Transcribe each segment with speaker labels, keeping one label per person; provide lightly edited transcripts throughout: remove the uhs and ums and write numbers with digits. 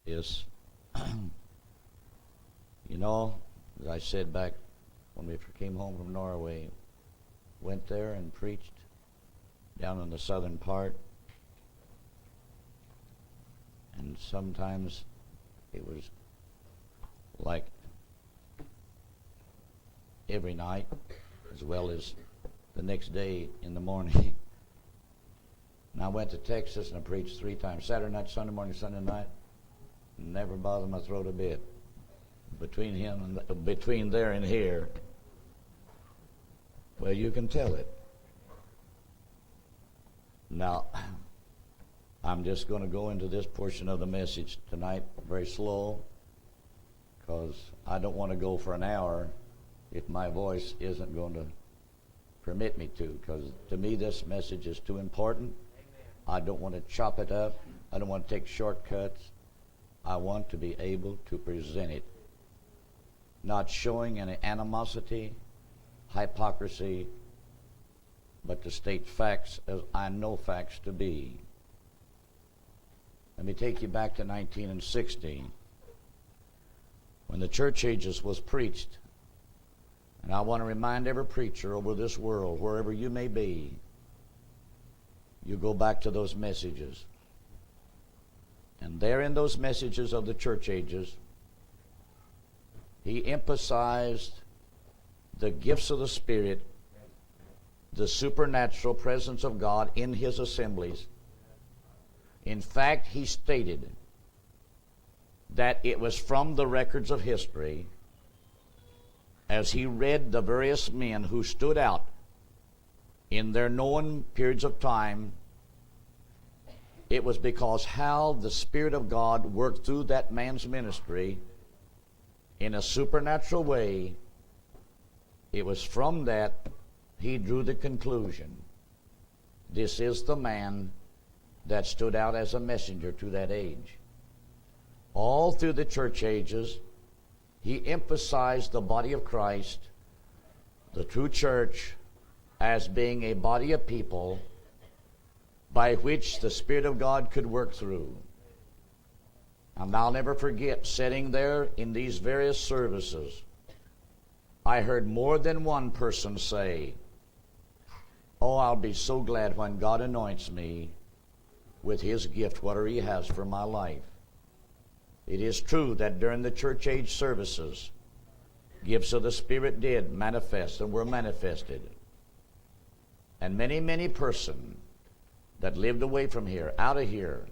Speaker 1: is, you know, as I said back when we came home from Norway, went there and preached down in the southern part. And sometimes it was like every night as well as the next day in the morning. And I went to Texas and I preached 3 times, Saturday night, Sunday morning, Sunday night. Never bothered my throat a bit. Between there and here, well, you can tell it. Now, I'm just going to go into this portion of the message tonight very slow, because I don't want to go for an hour if my voice isn't going to permit me to, because to me this message is too important. I don't want to chop it up. I don't want to take shortcuts. I want to be able to present it, not showing any animosity, hypocrisy, but to state facts as I know facts to be. Let me take you back to 1960, when the church ages was preached. And I want to remind every preacher over this world, wherever you may be, you go back to those messages. And there in those messages of the church ages, he emphasized the gifts of the Spirit, the supernatural presence of God in his assemblies. In fact, he stated that it was from the records of history, as he read the various men who stood out in their known periods of time, it was because how the Spirit of God worked through that man's ministry in a supernatural way. It was from that he drew the conclusion, this is the man that stood out as a messenger to that age. All through the church ages, he emphasized the body of Christ, the true church, as being a body of people by which the Spirit of God could work through. And I'll never forget sitting there in these various services, I heard more than one person say, oh, I'll be so glad when God anoints me with his gift, whatever he has for my life. It is true that during the church age services, gifts of the Spirit did manifest and were manifested. And many, many persons that lived away from here, out of here,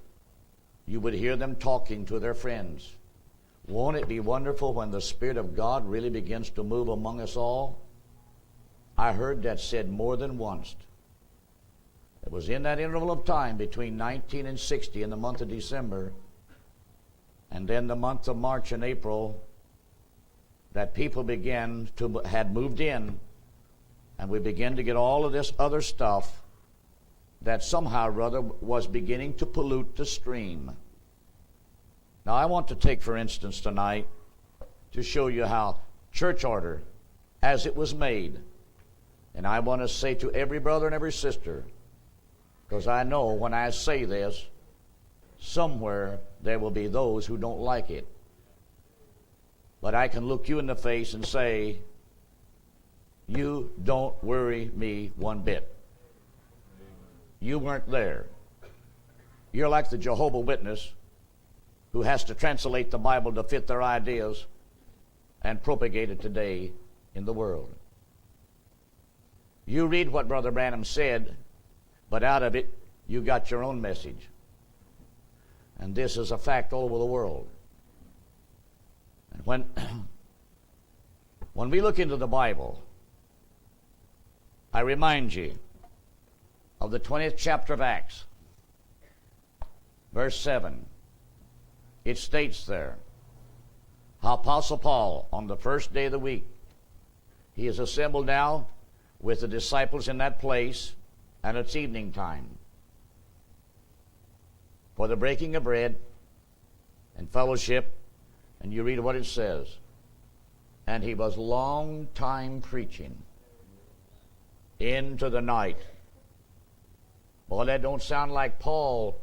Speaker 1: you would hear them talking to their friends. Won't it be wonderful when the Spirit of God really begins to move among us all? I heard that said more than once. It was in that interval of time between 19 and 60 in the month of December, and then the month of March and April, that people had moved in, and we began to get all of this other stuff that somehow or other was beginning to pollute the stream. Now I want to take, for instance, tonight to show you how church order, as it was made, and I want to say to every brother and every sister, because I know when I say this, somewhere there will be those who don't like it. But I can look you in the face and say, you don't worry me one bit. You weren't there. You're like the Jehovah's Witness who has to translate the Bible to fit their ideas and propagate it today in the world. You read what Brother Branham said, but out of it, you got your own message. And this is a fact all over the world. And when we look into the Bible, I remind you of the 20th chapter of Acts, verse 7. It states there how Apostle Paul, on the first day of the week, he is assembled now with the disciples in that place, and it's evening time, for the breaking of bread and fellowship. And you read what it says. And he was long time preaching into the night. Boy, that don't sound like Paul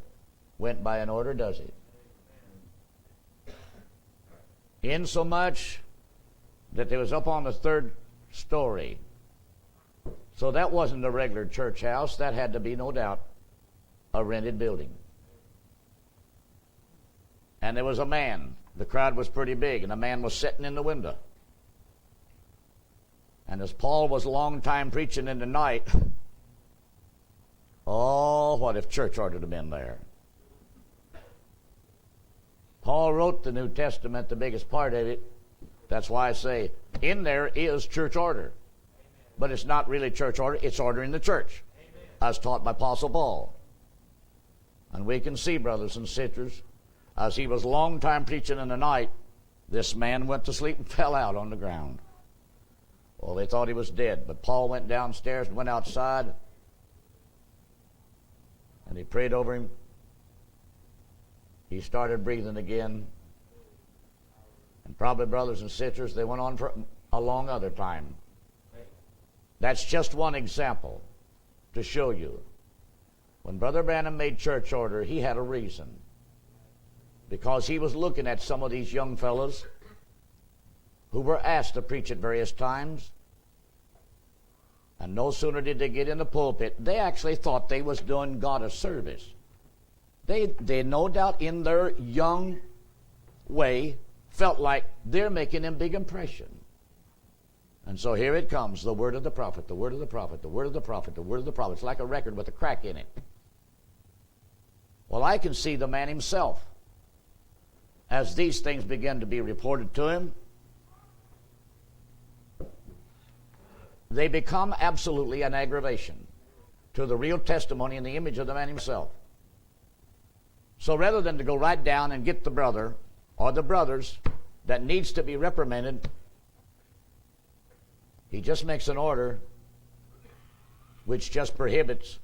Speaker 1: went by an order, does it? insomuch that they was up on the third story. So that wasn't a regular church house. That had to be, no doubt, a rented building. And there was a man. The crowd was pretty big, and a man was sitting in the window. And as Paul was a long time preaching in the night, oh, what if church order had been there? Paul wrote the New Testament, the biggest part of it. That's why I say, in there is church order. But it's not really church order, it's order in the church, as taught by Apostle Paul. And we can see, brothers and sisters, as he was a long time preaching in the night, this man went to sleep and fell out on the ground. Well, they thought he was dead, but Paul went downstairs and went outside, and he prayed over him. He started breathing again. And probably, brothers and sisters, they went on for a long other time. That's just one example to show you. When Brother Branham made church order, he had a reason. Because he was looking at some of these young fellows who were asked to preach at various times. And no sooner did they get in the pulpit, they actually thought they was doing God a service. They no doubt in their young way felt like they're making a big impression. And so here it comes, the word of the prophet, the word of the prophet, the word of the prophet, the word of the prophet. It's like a record with a crack in it. Well, I can see the man himself. As these things began to be reported to him, they become absolutely an aggravation to the real testimony and the image of the man himself. So rather than to go right down and get the brother or the brothers that needs to be reprimanded, he just makes an order which just prohibits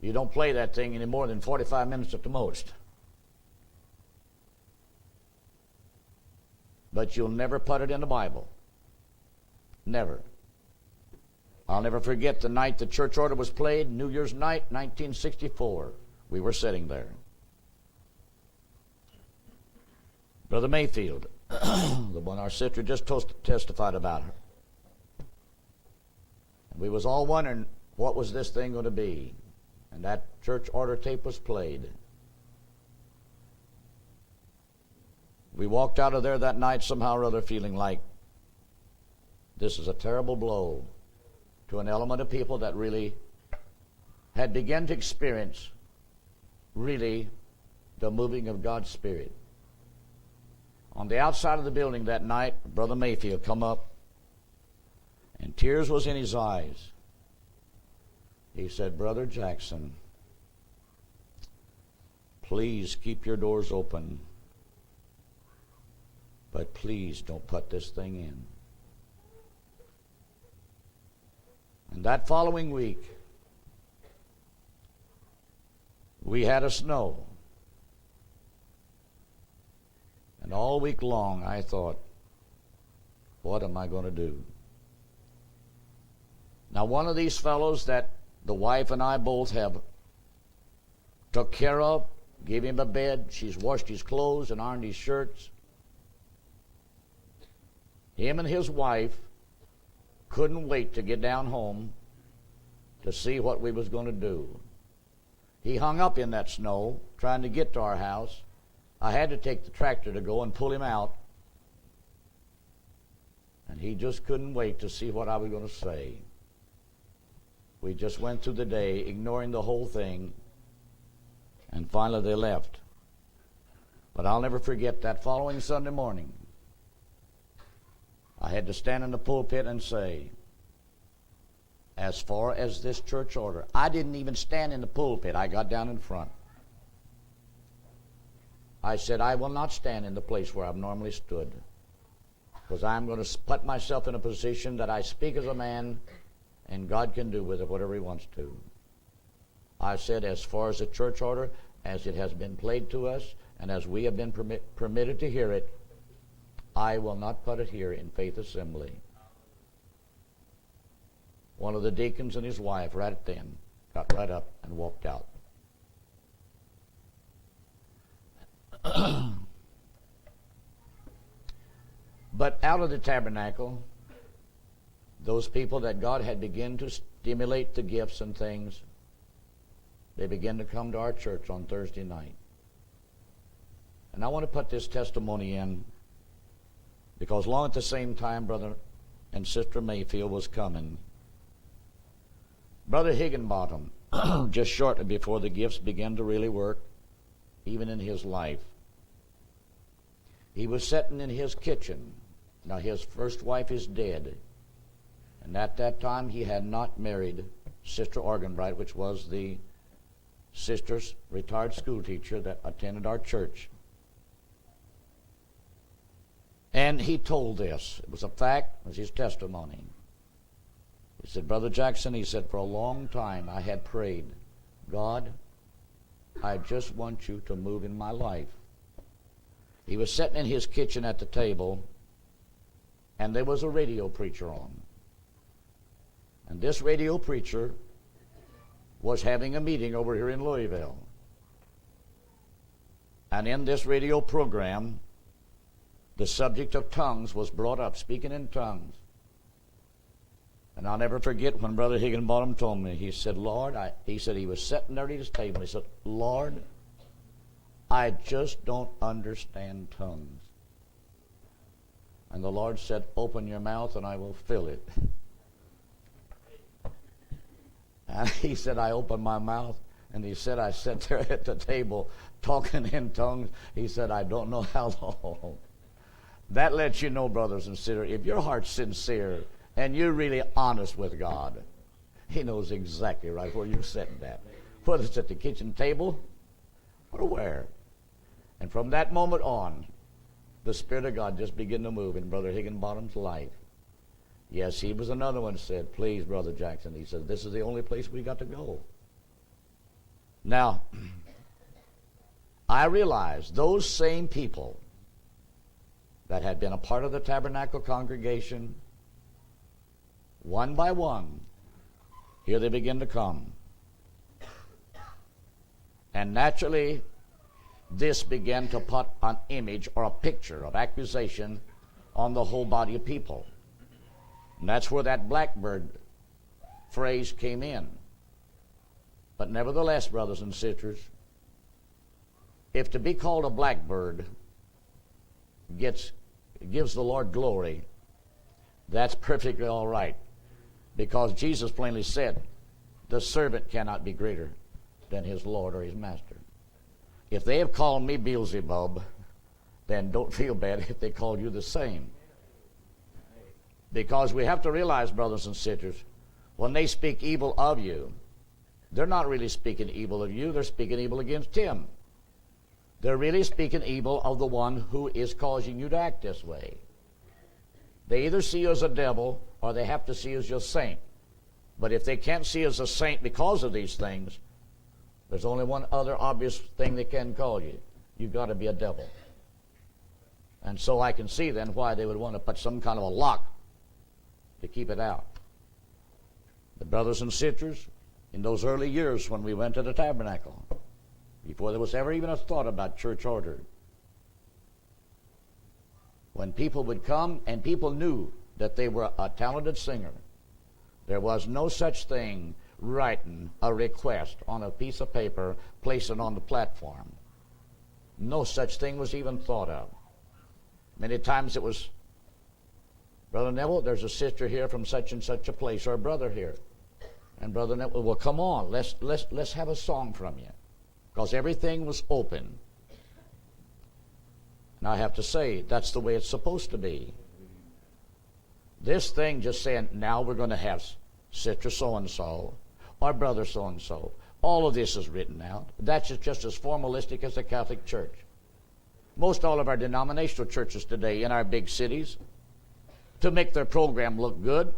Speaker 1: you don't play that thing any more than 45 minutes at the most. But you'll never put it in the Bible. Never. I'll never forget the night the church order was played, New Year's night, 1964. We were sitting there. Brother Mayfield, the one our sister just testified about her. And we was all wondering, what was this thing going to be? And that church order tape was played. We walked out of there that night somehow or other feeling like this is a terrible blow to an element of people that really had begun to experience really the moving of God's Spirit. On the outside of the building that night, Brother Mayfield come up, and tears was in his eyes. He said, Brother Jackson, please keep your doors open, but please don't put this thing in. And that following week, we had a snow. And all week long I thought, what am I going to do? Now one of these fellows that the wife and I both have took care of, gave him a bed, she's washed his clothes and ironed his shirts. Him and his wife couldn't wait to get down home to see what we was going to do. He hung up in that snow trying to get to our house. I had to take the tractor to go and pull him out. And he just couldn't wait to see what I was going to say. We just went through the day ignoring the whole thing. And finally they left. But I'll never forget that following Sunday morning. I had to stand in the pulpit and say, as far as this church order, I didn't even stand in the pulpit. I got down in front. I said, I will not stand in the place where I've normally stood, because I'm going to put myself in a position that I speak as a man, and God can do with it whatever He wants to. I said, as far as the church order, as it has been played to us, and as we have been permitted to hear it, I will not put it here in Faith Assembly. One of the deacons and his wife right then got right up and walked out. But out of the tabernacle, those people that God had begun to stimulate the gifts and things, they began to come to our church on Thursday night. And I want to put this testimony in because along at the same time, Brother and Sister Mayfield was coming. Brother Higginbottom, just shortly before the gifts began to really work, even in his life, he was sitting in his kitchen. Now his first wife is dead. And at that time he had not married Sister Organbright, which was the sister's retired school teacher that attended our church. And he told this. It was a fact. It was his testimony. He said, Brother Jackson, he said, for a long time I had prayed, God, I just want you to move in my life. He was sitting in his kitchen at the table, and there was a radio preacher on. And this radio preacher was having a meeting over here in Louisville. And in this radio program, the subject of tongues was brought up, speaking in tongues. And I'll never forget when Brother Higginbottom told me, he said, Lord, he said he was sitting there at his table, he said, Lord, I just don't understand tongues. And the Lord said, open your mouth and I will fill it. And he said, I opened my mouth, and he said, I sat there at the table talking in tongues. He said, I don't know how long. That lets you know, brothers and sisters, if your heart's sincere and you're really honest with God, He knows exactly right where you're sitting at, whether it's at the kitchen table or where. And from that moment on, the Spirit of God just began to move in Brother Higginbottom's life. Yes, he was another one who said, please, Brother Jackson, he said, this is the only place we got to go. Now, I realized those same people that had been a part of the tabernacle congregation, one by one, here they begin to come. And naturally, this began to put an image or a picture of accusation on the whole body of people. And that's where that blackbird phrase came in. But nevertheless, brothers and sisters, if to be called a blackbird gives the Lord glory, that's perfectly all right. Because Jesus plainly said, the servant cannot be greater than his Lord or his master. If they have called me Beelzebub, then don't feel bad if they call you the same. Because we have to realize, brothers and sisters, when they speak evil of you, they're not really speaking evil of you, they're speaking evil against him. They're really speaking evil of the one who is causing you to act this way. They either see you as a devil or they have to see you as your saint. But if they can't see you as a saint because of these things, there's only one other obvious thing they can call you. You've got to be a devil. And so I can see then why they would want to put some kind of a lock to keep it out. The brothers and sisters, in those early years when we went to the tabernacle, before there was ever even a thought about church order, when people would come and people knew that they were a talented singer, there was no such thing writing a request on a piece of paper, place it on the platform. No such thing was even thought of. Many times it was, Brother Neville, there's a sister here from such and such a place, or a brother here. And Brother Neville, well, come on, let's have a song from you. Because everything was open. And I have to say, that's the way it's supposed to be. This thing just saying, now we're going to have sister so-and-so, or brother so-and-so. All of this is written out. That's just as formalistic as the Catholic Church. Most all of our denominational churches today in our big cities, to make their program look good,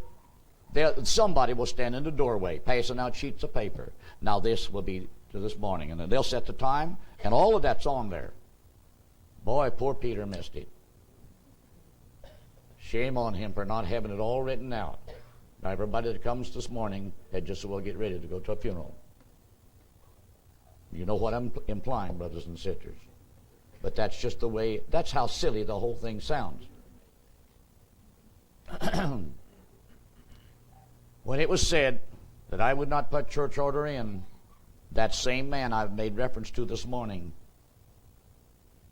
Speaker 1: somebody will stand in the doorway passing out sheets of paper. Now this will be to this morning, and then they'll set the time, and all of that's on there. Boy, poor Peter missed it. Shame on him for not having it all written out. Now everybody that comes this morning had just as well get ready to go to a funeral. You know what I'm implying, brothers and sisters. But that's just the way, that's how silly the whole thing sounds. When it was said that I would not put church order in, that same man I've made reference to this morning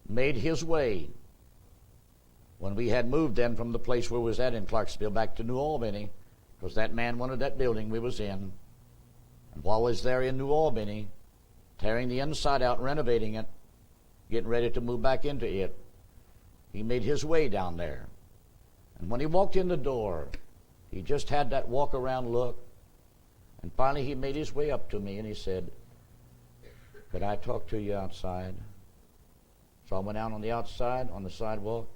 Speaker 1: made his way when we had moved then from the place where we was at in Clarksville back to New Albany, because that man wanted that building we was in. And while I was there in New Albany, tearing the inside out, renovating it, getting ready to move back into it, he made his way down there. And when he walked in the door, he just had that walk around look. And finally he made his way up to me and he said, "Could I talk to you outside?" So I went out on the outside, on the sidewalk.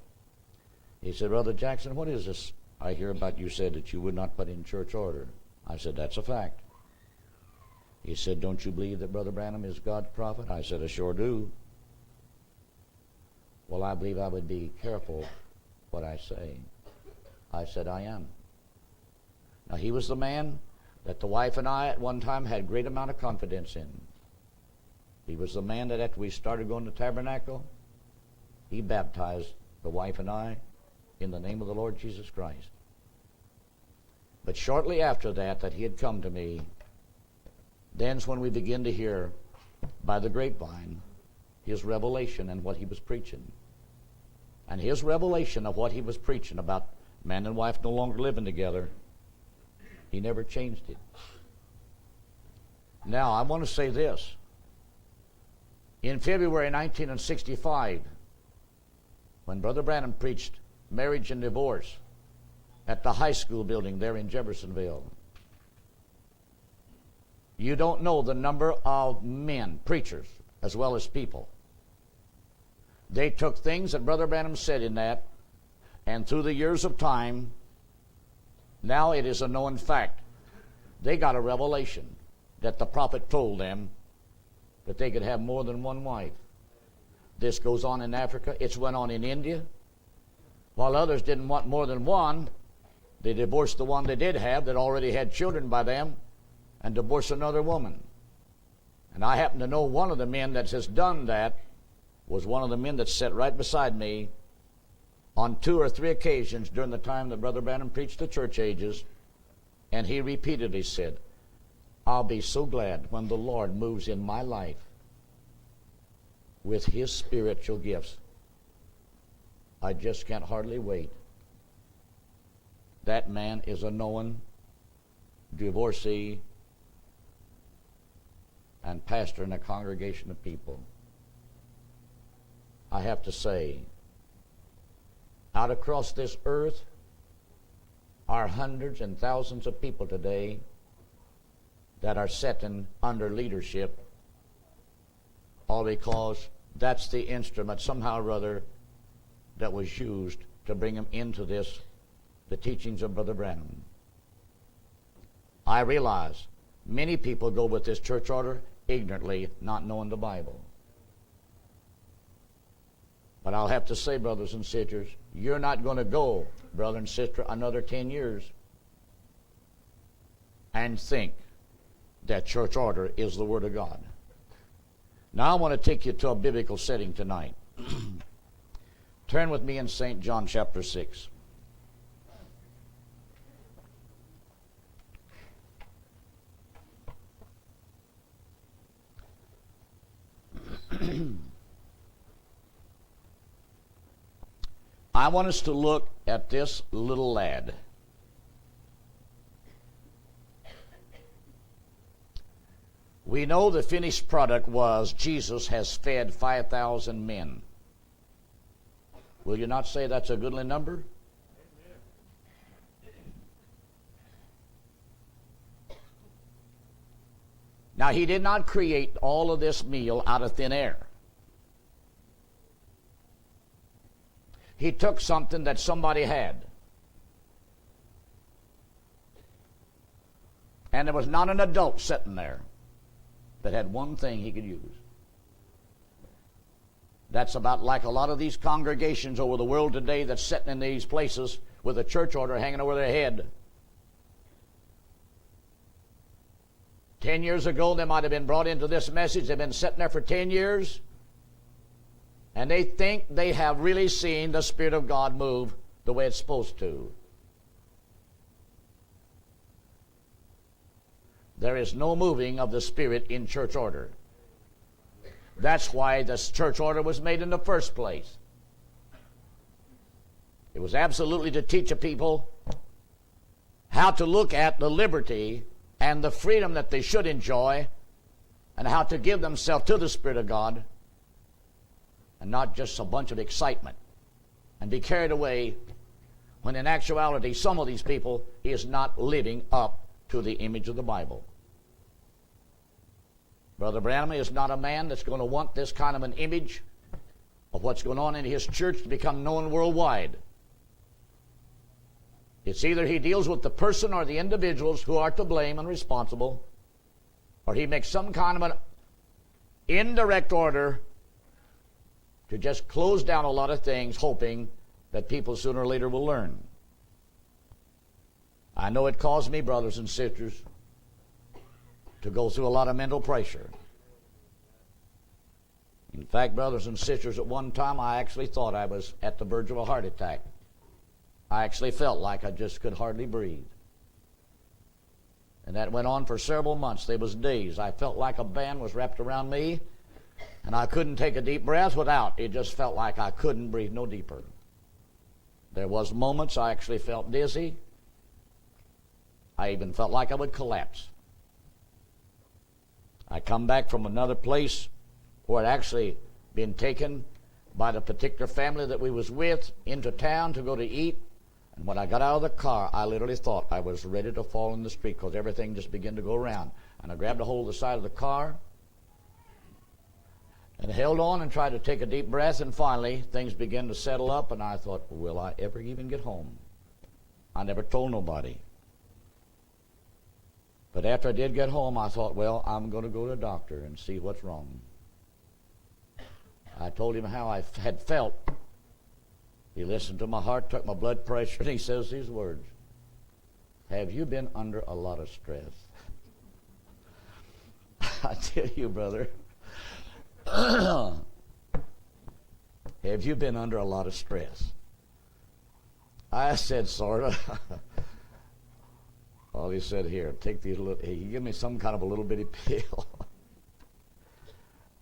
Speaker 1: He said, "Brother Jackson, what is this I hear about you said that you would not put in church order?" I said, "That's a fact." He said, "Don't you believe that Brother Branham is God's prophet?" I said, "I sure do." "Well, I believe I would be careful what I say." I said, "I am." Now, he was the man that the wife and I at one time had great amount of confidence in. He was the man that after we started going to tabernacle, he baptized the wife and I in the name of the Lord Jesus Christ. But shortly after that he had come to me, then's when we begin to hear by the grapevine his revelation and what he was preaching. And his revelation of what he was preaching about man and wife no longer living together, he never changed it. Now, I want to say this. In February 1965, when Brother Branham preached marriage and divorce at the high school building there in Jeffersonville, you don't know the number of men, preachers, as well as people. They took things that Brother Branham said in that, and through the years of time, now it is a known fact. They got a revelation that the prophet told them that they could have more than one wife. This goes on in Africa. It's went on in India. While others didn't want more than one, they divorced the one they did have that already had children by them and divorced another woman. And I happen to know one of the men that has done that was one of the men that sat right beside me on 2 or 3 occasions during the time that Brother Branham preached the church ages, and he repeatedly said, "I'll be so glad when the Lord moves in my life with his spiritual gifts. I just can't hardly wait." That man is a known divorcee and pastor in a congregation of people. I have to say, out across this earth are hundreds and thousands of people today that are sitting under leadership, all because that's the instrument somehow or other that was used to bring them into this, the teachings of Brother Branham. I realize many people go with this church order ignorantly, not knowing the Bible. But I'll have to say, brothers and sisters, you're not going to go, brother and sister, another 10 years and think that church order is the Word of God. Now I want to take you to a biblical setting tonight. Turn with me in St. John chapter 6. I want us to look at this little lad. We know the finished product was Jesus has fed 5,000 men. Will you not say that's a goodly number? Now, he did not create all of this meal out of thin air. He took something that somebody had. And there was not an adult sitting there that had one thing he could use. That's about like a lot of these congregations over the world today that's sitting in these places with a church order hanging over their head. 10 years ago, they might have been brought into this message. They've been sitting there for 10 years. And they think they have really seen the Spirit of God move the way it's supposed to. there is no moving of the Spirit in church order. That's why this church order was made in the first place. It was absolutely to teach a people how to look at the liberty and the freedom that they should enjoy, and how to give themselves to the Spirit of God, and not just a bunch of excitement and be carried away, when in actuality some of these people is not living up to the image of the Bible. Brother Branham is not a man that's going to want this kind of an image of what's going on in his church to become known worldwide. It's either he deals with the person or the individuals who are to blame and responsible, or he makes some kind of an indirect order to just close down a lot of things, hoping that people sooner or later will learn. I know it caused me, brothers and sisters, to go through a lot of mental pressure. In fact, brothers and sisters, at one time I actually thought I was at the verge of a heart attack. I actually felt like I just could hardly breathe. And that went on for several months. There was days I felt like a band was wrapped around me, and I couldn't take a deep breath without. It just felt like I couldn't breathe no deeper. There was moments I actually felt dizzy. I even felt like I would collapse. I come back from another place where I'd actually been taken by the particular family that we was with into town to go to eat. And when I got out of the car, I literally thought I was ready to fall in the street, because everything just began to go around. And I grabbed a hold of the side of the car and held on and tried to take a deep breath, and finally things began to settle up, and I thought, will I ever even get home? I never told nobody. But after I did get home, I thought, well, I'm going to go to a doctor and see what's wrong. I told him how I had felt. He listened to my heart, took my blood pressure, and he says these words: have you been under a lot of stress? I tell you, brother, have you been under a lot of stress? I said, sort of. Well, he said, here, take these little, he gave me some kind of a little bitty pill.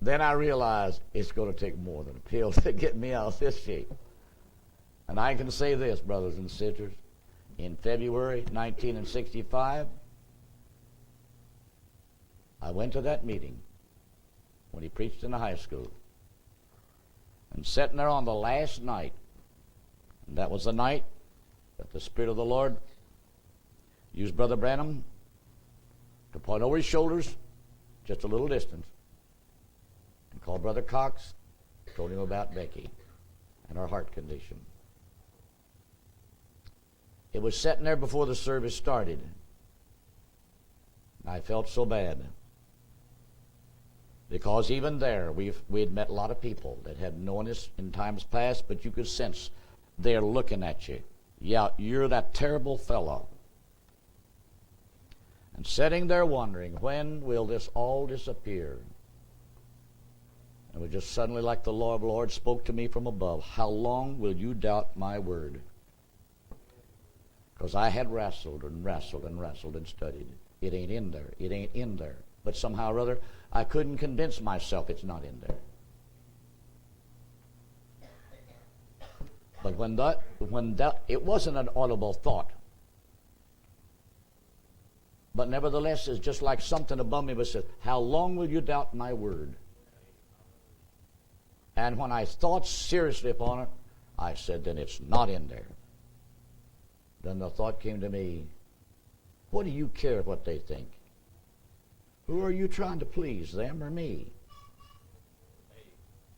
Speaker 1: Then I realized it's going to take more than a pill to get me out of this shape. And I can say this, brothers and sisters, in February 1965, I went to that meeting when he preached in the high school. And sitting there on the last night, and that was the night that the Spirit of the Lord used Brother Branham to point over his shoulders just a little distance and called Brother Cox, told him about Becky and her heart condition. It was sitting there before the service started. I felt so bad, because even there we had met a lot of people that had known us in times past, but you could sense they're looking at you. Yeah, you're that terrible fellow. And sitting there wondering, when will this all disappear? It was just suddenly like the Lord spoke to me from above. How long will you doubt my word? Because I had wrestled and wrestled and wrestled and studied. It ain't in there. It ain't in there. But somehow or other, I couldn't convince myself it's not in there. But when that, it wasn't an audible thought. But nevertheless, it's just like something above me was said, how long will you doubt my word? And when I thought seriously upon it, I said, then it's not in there. Then the thought came to me, what do you care what they think? Who are you trying to please, them or me?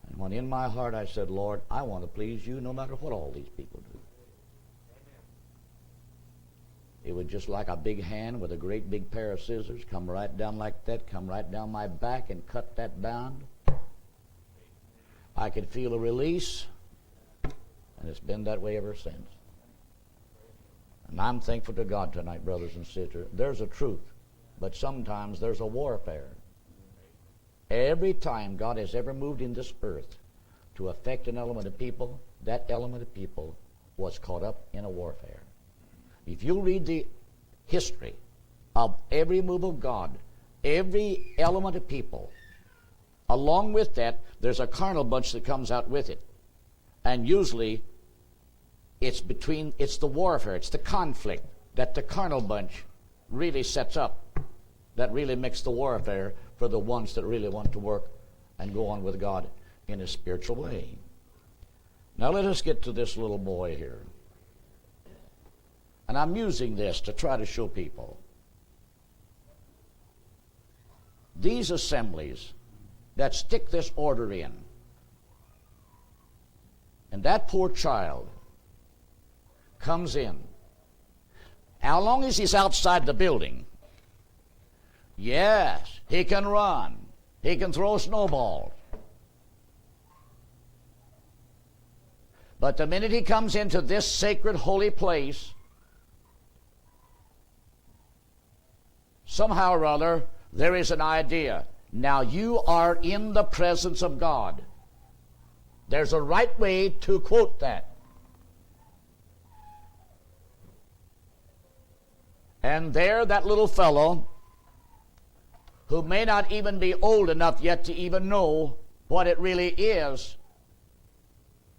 Speaker 1: And when in my heart I said, Lord, I want to please you no matter what all these people do. It was just like a big hand with a great big pair of scissors, come right down like that, come right down my back and cut that bound. I could feel a release, and it's been that way ever since. And I'm thankful to God tonight, brothers and sisters. There's a truth, but sometimes there's a warfare. Every time God has ever moved in this earth to affect an element of people, that element of people was caught up in a warfare. If you read the history of every move of God, every element of people. Along with that, there's a carnal bunch that comes out with it. And usually, it's the warfare, it's the conflict that the carnal bunch really sets up, that really makes the warfare for the ones that really want to work and go on with God in a spiritual way. Now let us get to this little boy here. And I'm using this to try to show people. These assemblies that stick this order in, and that poor child comes in. How long as he's outside the building? Yes, he can run. He can throw snowballs. But the minute he comes into this sacred holy place, somehow or other, there is an idea. Now you are in the presence of God. There's a right way to quote that. And there, that little fellow, who may not even be old enough yet to even know what it really is,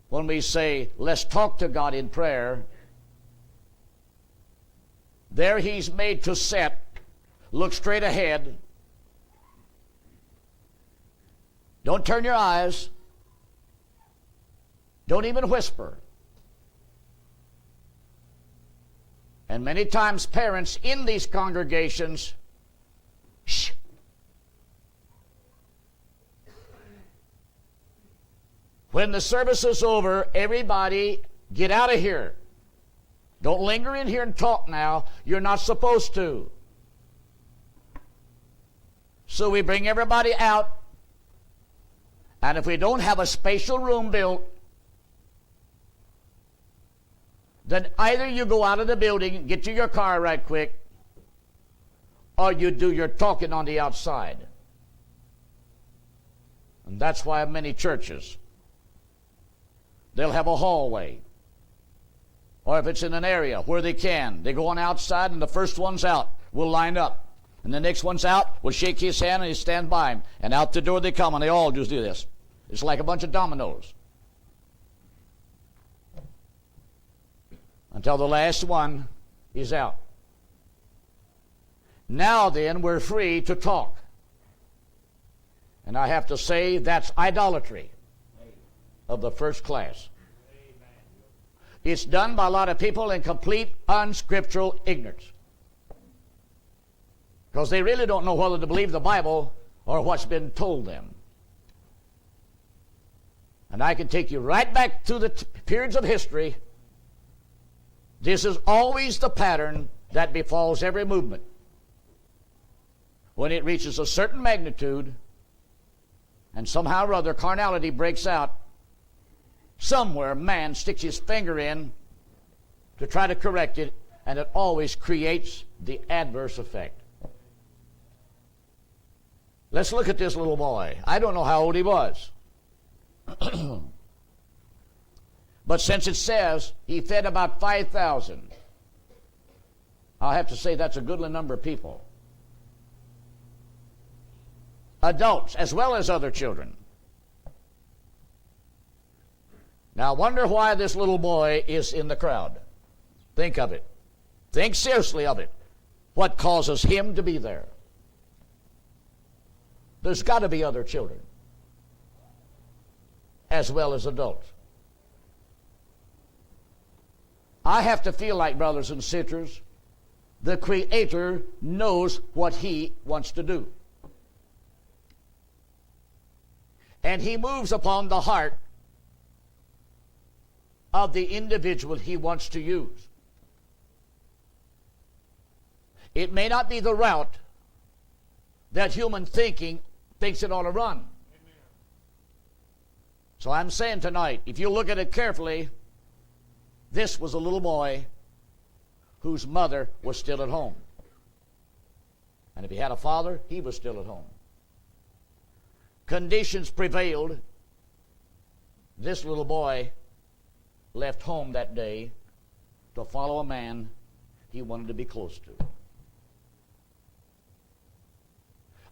Speaker 1: when we say, let's talk to God in prayer, there he's made to sit, look straight ahead. Don't turn your eyes. Don't even whisper. And many times parents in these congregations, shh. When the service is over, everybody get out of here. Don't linger in here and talk now. You're not supposed to. So we bring everybody out. And if we don't have a spatial room built, then either you go out of the building, get to your car right quick, or you do your talking on the outside. And that's why many churches, they'll have a hallway. Or if it's in an area where they can, they go on outside and the first one's out will line up. And the next one's out, will shake his hand and he stand by him. And out the door they come and they all just do this. It's like a bunch of dominoes. Until the last one is out. Now then, we're free to talk. And I have to say, that's idolatry of the first class. It's done by a lot of people in complete unscriptural ignorance. Because they really don't know whether to believe the Bible or what's been told them. And I can take you right back to the periods of history. This is always the pattern that befalls every movement. When it reaches a certain magnitude, and somehow or other carnality breaks out, somewhere man sticks his finger in to try to correct it, and it always creates the adverse effect. Let's look at this little boy. I don't know how old he was. But since it says he fed about 5,000, I'll have to say that's a goodly number of people. Adults as well as other children. Now I wonder why this little boy is in the crowd. Think of it. Think seriously of it. What causes him to be there? There's got to be other children as well as adults. I have to feel like, brothers and sisters, the Creator knows what He wants to do. And He moves upon the heart of the individual He wants to use. It may not be the route that human thinking thinks it ought to run. So I'm saying tonight, if you look at it carefully, this was a little boy whose mother was still at home. And if he had a father, he was still at home. Conditions prevailed. This little boy left home that day to follow a man he wanted to be close to.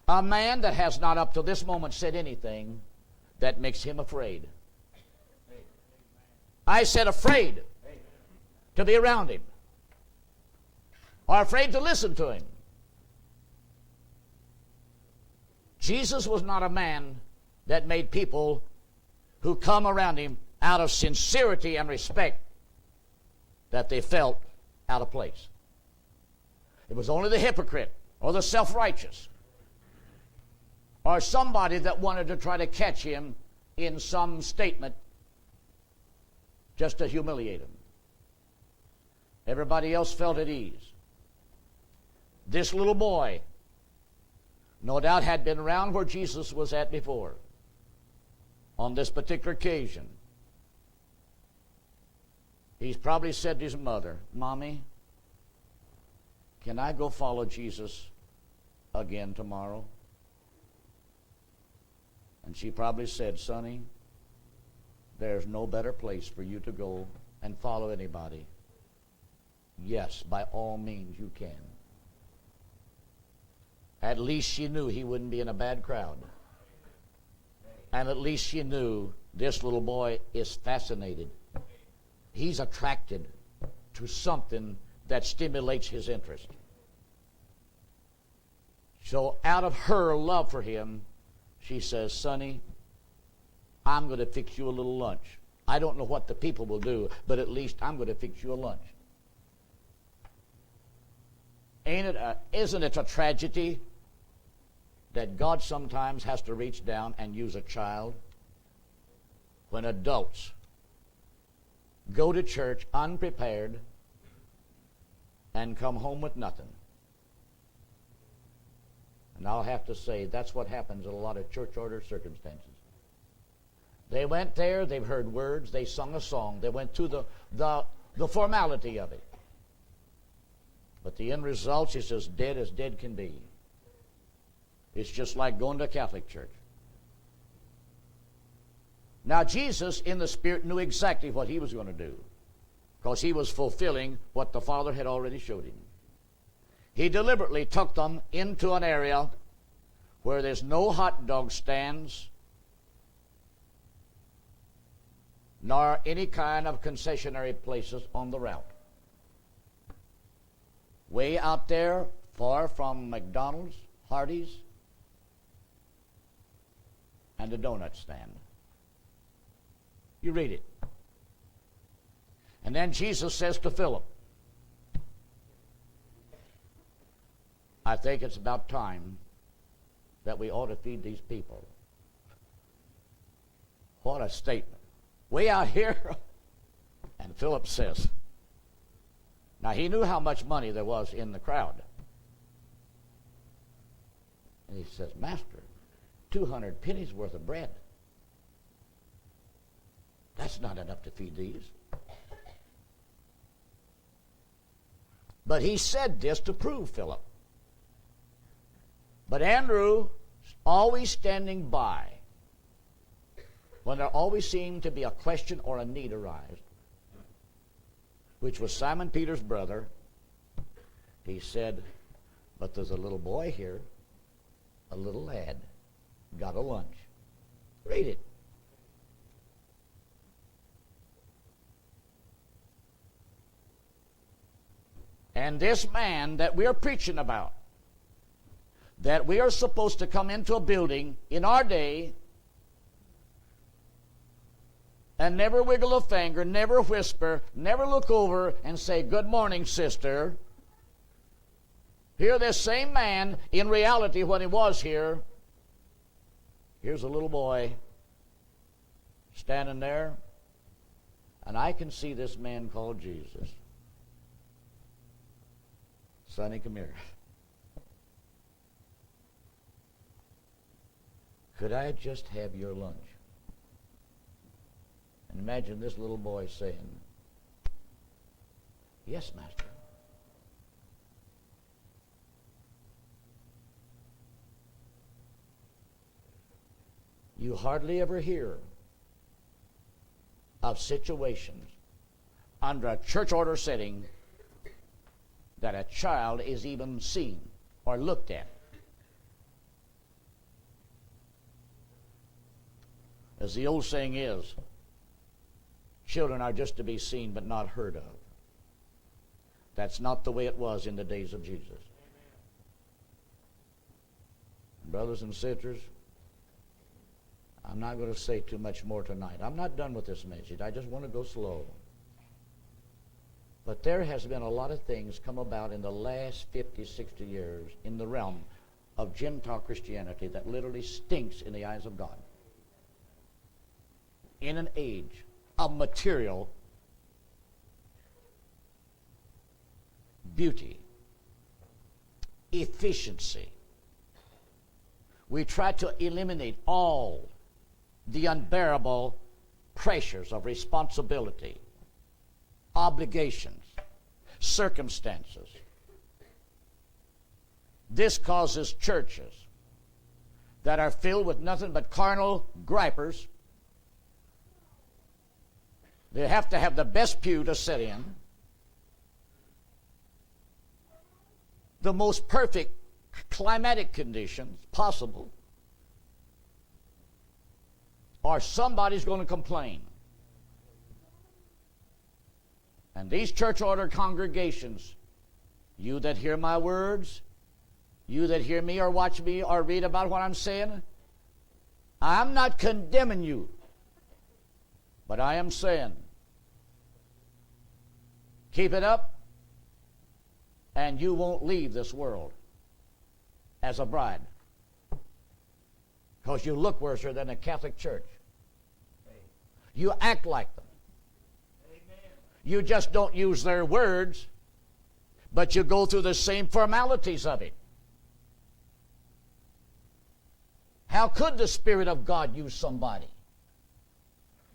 Speaker 1: A man that has not up to this moment said anything that makes him afraid. I said afraid to be around him, or afraid to listen to him. Jesus was not a man that made people who come around him out of sincerity and respect that they felt out of place. It was only the hypocrite or the self-righteous or somebody that wanted to try to catch him in some statement just to humiliate him. Everybody else felt at ease. This little boy, no doubt, had been around where Jesus was at before. On this particular occasion, he's probably said to his mother, "Mommy, can I go follow Jesus again tomorrow?" And she probably said, "Sonny, there's no better place for you to go and follow anybody. Yes, by all means you can." At least she knew he wouldn't be in a bad crowd. And at least she knew this little boy is fascinated. He's attracted to something that stimulates his interest. So out of her love for him, she says, "Sonny, I'm going to fix you a little lunch. I don't know what the people will do, but at least I'm going to fix you a lunch." Isn't it a tragedy that God sometimes has to reach down and use a child when adults go to church unprepared and come home with nothing? And I'll have to say that's what happens in a lot of church order circumstances. They went there, they've heard words, they sung a song, they went through the formality of it. But the end result is as dead can be. It's just like going to a Catholic church. Now Jesus, in the Spirit, knew exactly what he was going to do, because he was fulfilling what the Father had already showed him. He deliberately took them into an area where there's no hot dog stands, nor any kind of concessionary places on the route. Way out there, far from McDonald's, Hardee's, and the donut stand. You read it. And then Jesus says to Philip, "I think it's about time that we ought to feed these people." What a statement. Way out here. And Philip says, now he knew how much money there was in the crowd. And he says, "Master, 200 pennies worth of bread. That's not enough to feed these." But he said this to prove Philip. But Andrew, always standing by, when there always seemed to be a question or a need arise, which was Simon Peter's brother, he said, "But there's a little boy here, a little lad, got a lunch." Read it. And this man that we're preaching about, that we are supposed to come into a building in our day and never wiggle a finger, never whisper, never look over and say, "Good morning, sister." Here, this same man, in reality, when he was here, here's a little boy standing there, and I can see this man called Jesus. "Sonny, come here. Could I just have your lunch?" And imagine this little boy saying, "Yes, Master." You hardly ever hear of situations under a church order setting that a child is even seen or looked at As the old saying is, children are just to be seen but not heard of. That's not the way it was in the days of Jesus. Brothers and sisters, I'm not going to say too much more tonight. I'm not done with this message. I just want to go slow. But there has been a lot of things come about in the last 50, 60 years in the realm of Gentile Christianity that literally stinks in the eyes of God. In an age of material beauty, efficiency, we try to eliminate all the unbearable pressures of responsibility, obligations, circumstances. This causes churches that are filled with nothing but carnal gripers. They have to have the best pew to sit in, the most perfect climatic conditions possible, or somebody's going to complain. And these church order congregations, you that hear my words, you that hear me or watch me or read about what I'm saying, I'm not condemning you, but I am saying, keep it up, and you won't leave this world as a bride. Because you look worse than a Catholic church. You act like them. You just don't use their words, but you go through the same formalities of it. How could the Spirit of God use somebody?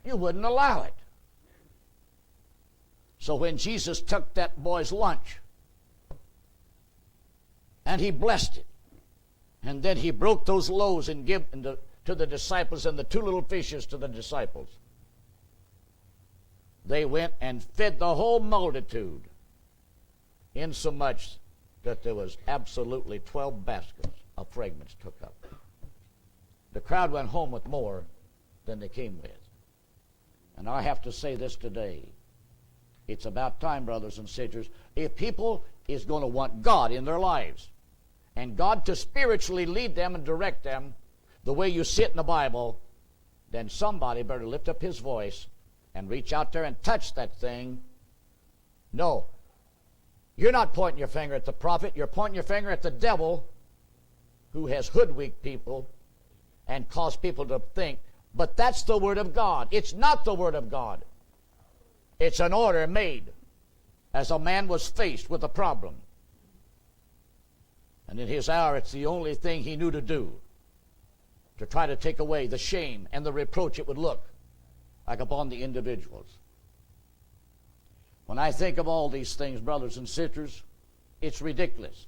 Speaker 1: You wouldn't allow it. So when Jesus took that boy's lunch, and he blessed it, and then he broke those loaves and gave to the disciples, and the two little fishes to the disciples, they went and fed the whole multitude, insomuch that there was absolutely 12 baskets of fragments took up. The crowd went home with more than they came with. And I have to say this today. It's about time, brothers and sisters, if people is going to want God in their lives, and God to spiritually lead them and direct them the way you see it in the Bible, then somebody better lift up his voice and reach out there and touch that thing. No. You're not pointing your finger at the prophet. You're pointing your finger at the devil, who has hoodwinked people and caused people to think, but that's the Word of God. It's not the Word of God. It's an order made as a man was faced with a problem. And in his hour, it's the only thing he knew to do, to try to take away the shame and the reproach it would look like upon the individuals. When I think of all these things, brothers and sisters, it's ridiculous.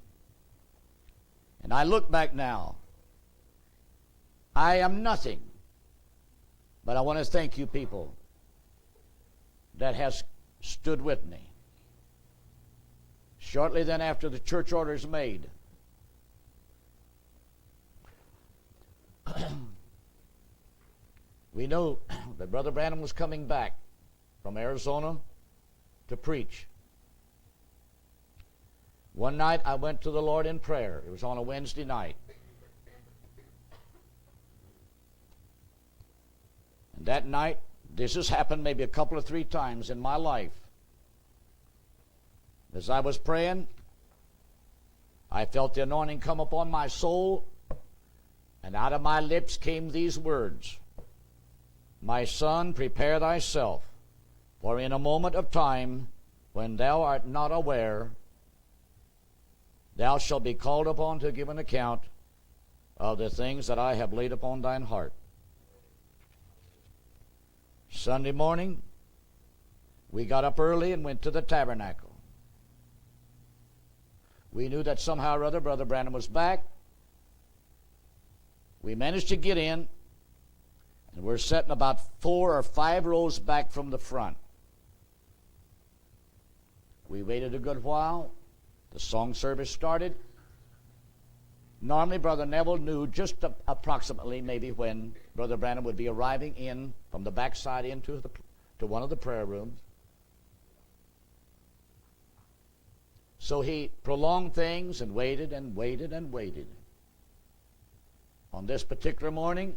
Speaker 1: And I look back now. I am nothing, but I want to thank you people that has stood with me. Shortly then after the church order is made, we know that Brother Branham was coming back from Arizona to preach. One night I went to the Lord in prayer. It was on a Wednesday night. And that night, this has happened maybe a couple of 3 times in my life. As I was praying, I felt the anointing come upon my soul, and out of my lips came these words: My son, prepare thyself, for in a moment of time, when thou art not aware, thou shalt be called upon to give an account of the things that I have laid upon thine heart. Sunday morning, we got up early and went to the tabernacle. We knew that somehow or other Brother Branham was back. We managed to get in, and we're sitting about 4 or 5 rows back from the front. We waited a good while. The song service started. Normally, Brother Neville knew just approximately maybe when Brother Branham would be arriving in from the backside into to one of the prayer rooms. So he prolonged things and waited and waited and waited. On this particular morning,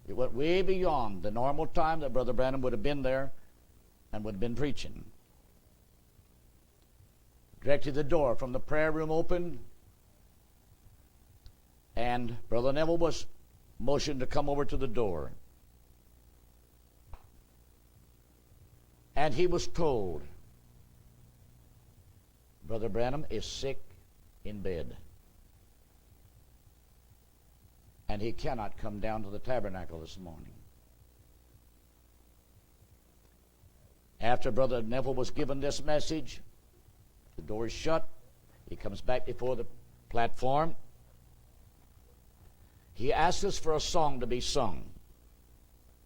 Speaker 1: it went way beyond the normal time that Brother Branham would have been there and would have been preaching. Directly the door from the prayer room opened, and Brother Neville was motioned to come over to the door. And he was told, Brother Branham is sick in bed, and he cannot come down to the tabernacle this morning. After Brother Neville was given this message, the door is shut. He comes back before the platform. He asks us for a song to be sung.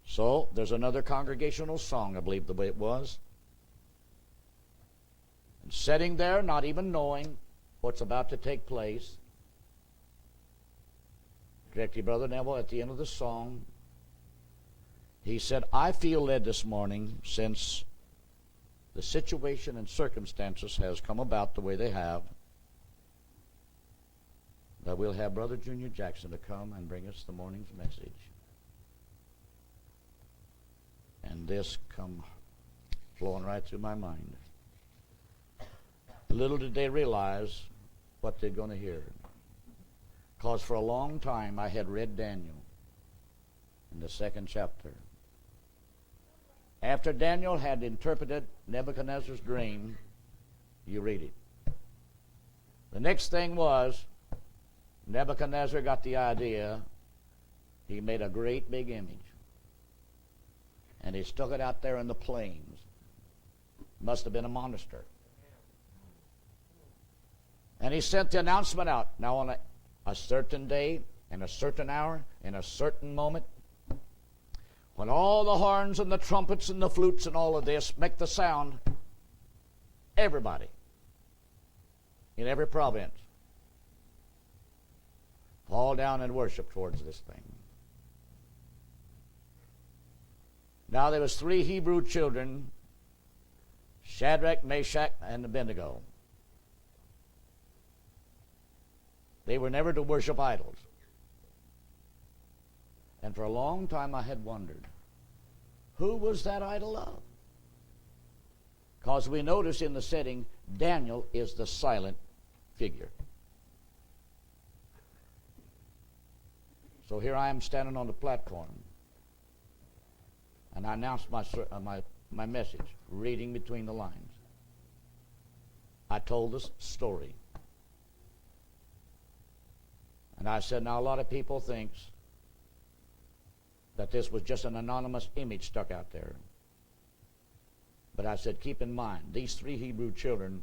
Speaker 1: So there's another congregational song, I believe the way it was. And sitting there, not even knowing what's about to take place, directly Brother Neville, at the end of the song, he said, I feel led this morning, since the situation and circumstances has come about the way they have, that we'll have Brother Junior Jackson to come and bring us the morning's message. And this come flowing right through my mind. Little did they realize what they're going to hear. Because for a long time I had read Daniel in the 2nd chapter. After Daniel had interpreted Nebuchadnezzar's dream, you read it. The next thing was, Nebuchadnezzar got the idea. He made a great big image. And he stuck it out there in the plains. Must have been a monastery. And he sent the announcement out. Now on a certain day, and a certain hour, in a certain moment, when all the horns and the trumpets and the flutes and all of this make the sound, everybody in every province fall down and worship towards this thing. Now there was 3 Hebrew children, Shadrach, Meshach, and Abednego. They were never to worship idols. And for a long time I had wondered, who was that idol of? Because we notice in the setting, Daniel is the silent figure. So here I am standing on the platform, and I announced my message, reading between the lines. I told this story. And I said, now a lot of people thinks that this was just an anonymous image stuck out there. But I said, keep in mind, these 3 Hebrew children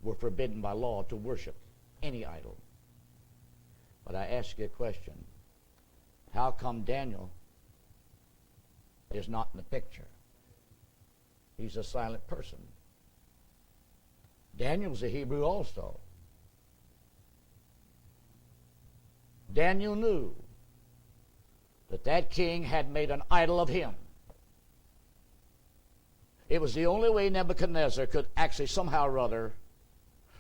Speaker 1: were forbidden by law to worship any idol. But I ask you a question. How come Daniel is not in the picture? He's a silent person. Daniel's a Hebrew also. Daniel knew that king had made an idol of him. It was the only way Nebuchadnezzar could actually somehow or other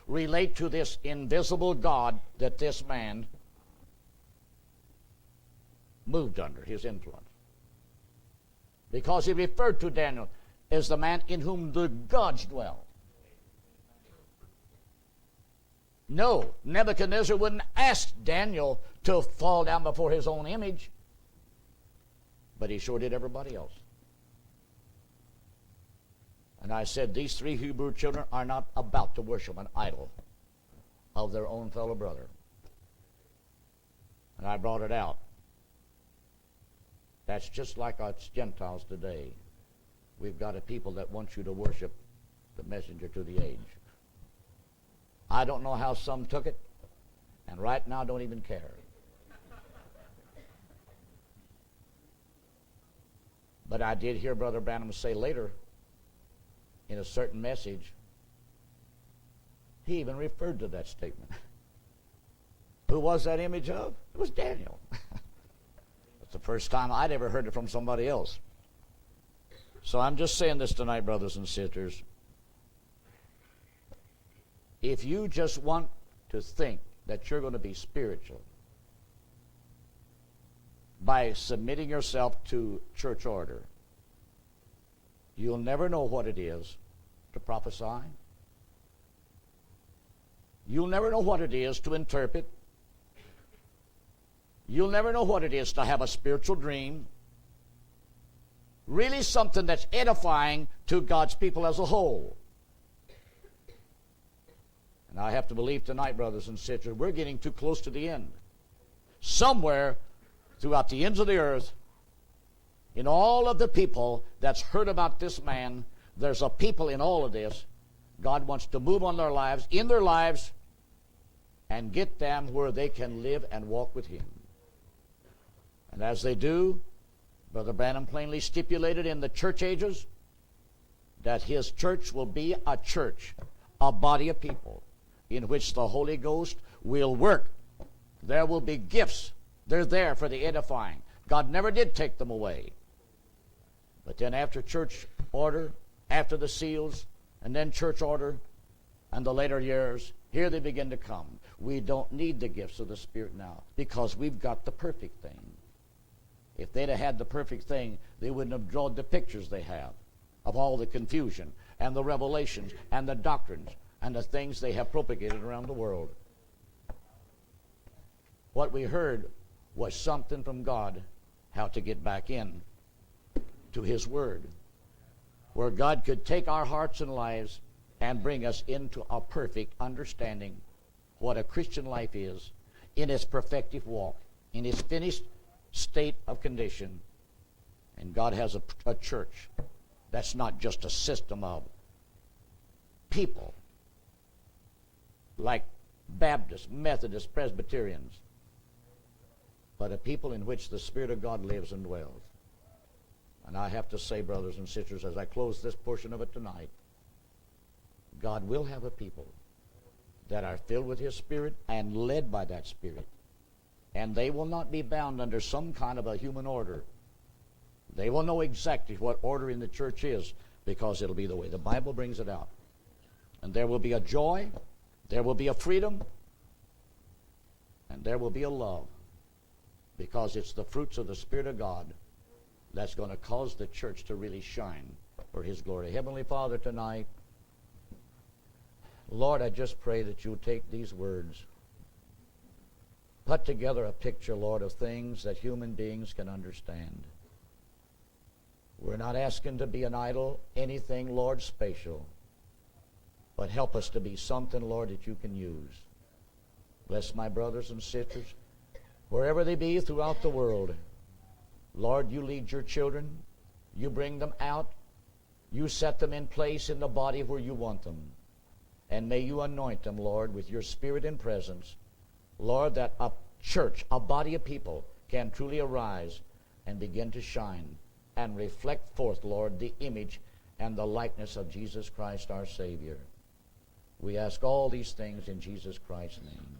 Speaker 1: relate to this invisible God that this man moved under his influence. Because he referred to Daniel as the man in whom the gods dwell. No, Nebuchadnezzar wouldn't ask Daniel to fall down before his own image. But he sure did everybody else. And I said, these 3 Hebrew children are not about to worship an idol of their own fellow brother. And I brought it out. That's just like us Gentiles today. We've got a people that want you to worship the messenger to the age. I don't know how some took it, and right now don't even care. But I did hear Brother Branham say later in a certain message, he even referred to that statement. Who was that image of? It was Daniel. It's the first time I'd ever heard it from somebody else. So I'm just saying this tonight, brothers and sisters. If you just want to think that you're going to be spiritual by submitting yourself to church order, you'll never know what it is to prophesy. You'll never know what it is to interpret. You'll never know what it is to have a spiritual dream. Really something that's edifying to God's people as a whole. And I have to believe tonight, brothers and sisters, we're getting too close to the end. Somewhere throughout the ends of the earth, in all of the people that's heard about this man, there's a people in all of this. God wants to move on their lives, in their lives, and get them where they can live and walk with Him. And as they do, Brother Branham plainly stipulated in the church ages that his church will be a church, a body of people, in which the Holy Ghost will work. There will be gifts. They're there for the edifying. God never did take them away. But then after church order, after the seals, and then church order, and the later years, here they begin to come. We don't need the gifts of the Spirit now because we've got the perfect thing. If they'd have had the perfect thing, they wouldn't have drawn the pictures they have of all the confusion and the revelations and the doctrines and the things they have propagated around the world. What we heard was something from God, how to get back in to His Word, where God could take our hearts and lives and bring us into a perfect understanding what a Christian life is in its perfective walk, in its finished state of condition. And God has a church that's not just a system of people like Baptists, Methodists, Presbyterians, but a people in which the Spirit of God lives and dwells. And I have to say, brothers and sisters, as I close this portion of it tonight, God will have a people that are filled with His Spirit and led by that Spirit. And they will not be bound under some kind of a human order. They will know exactly what order in the church is because it'll be the way the Bible brings it out. And there will be a joy, there will be a freedom, and there will be a love, because it's the fruits of the Spirit of God that's going to cause the church to really shine for His glory. Heavenly Father, tonight, Lord, I just pray that you'll take these words, put together a picture, Lord, of things that human beings can understand. We're not asking to be an idol, anything, Lord, spatial, but help us to be something, Lord, that you can use. Bless my brothers and sisters, wherever they be throughout the world. Lord, you lead your children. You bring them out. You set them in place in the body where you want them. And may you anoint them, Lord, with your Spirit and presence. Lord, that a church, a body of people, can truly arise and begin to shine and reflect forth, Lord, the image and the likeness of Jesus Christ, our Savior. We ask all these things in Jesus Christ's name.